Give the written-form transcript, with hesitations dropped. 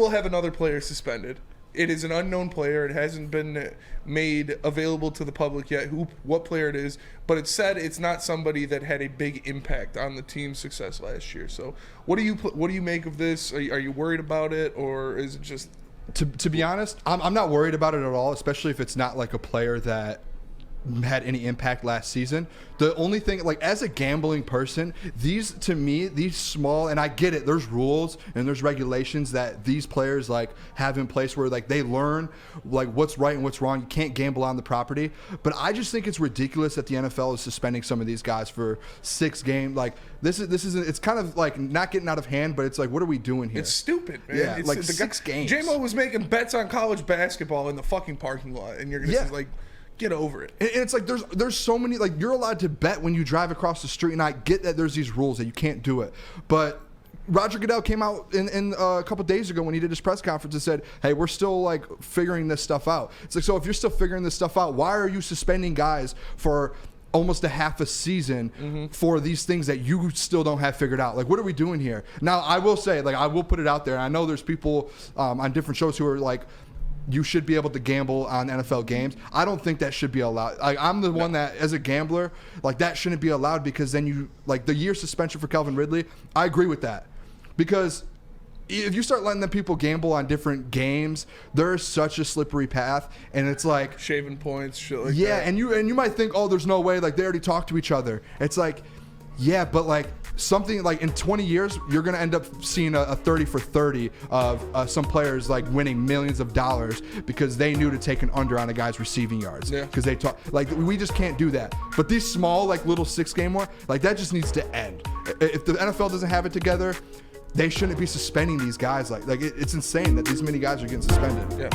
will have another player suspended. It is an unknown player. It hasn't been made available to the public yet what player it is, but it said it's not somebody that had a big impact on the team's success last year. So what do you make of this? Are you worried about it, or is it just... To be honest, I'm not worried about it at all, especially if it's not like a player that had any impact last season. The only thing, like, as a gambling person, these small, and I get it, there's rules and there's regulations that these players like have in place where like they learn like what's right and what's wrong. You can't gamble on the property, but I just think it's ridiculous that the NFL is suspending some of these guys for 6 games. Like this is it's kind of like not getting out of hand, but it's like, what are we doing here? It's stupid, man. Yeah, it's like 6 games. J-Mo was making bets on college basketball in the fucking parking lot, and you're gonna say, like, get over it. And it's like there's so many, like, you're allowed to bet when you drive across the street, and I get that there's these rules that you can't do it, but Roger Goodell came out in a couple days ago when he did his press conference and said, hey, we're still like figuring this stuff out. It's like, so if you're still figuring this stuff out, why are you suspending guys for almost a half a season for these things that you still don't have figured out? Like, what are we doing here? Now, I will say, like, I will put it out there, and I know there's people on different shows who are like, you should be able to gamble on NFL games. I don't think that should be allowed. Like, I'm the one that, as a gambler, like, that shouldn't be allowed, because then you, like, the year suspension for Calvin Ridley, I agree with that. Because if you start letting the people gamble on different games, there's such a slippery path, and it's like shaving points, shit like that. Yeah, and you might think, oh, there's no way, like, they already talked to each other. It's like, yeah, but like something like in 20 years, you're gonna end up seeing a 30 for 30 of some players like winning millions of dollars because they knew to take an under on a guy's receiving yards. Yeah. Because they talk, like, we just can't do that. But these small, like, little 6-game one, like, that just needs to end. If the NFL doesn't have it together, they shouldn't be suspending these guys. Like it's insane that these many guys are getting suspended. Yeah.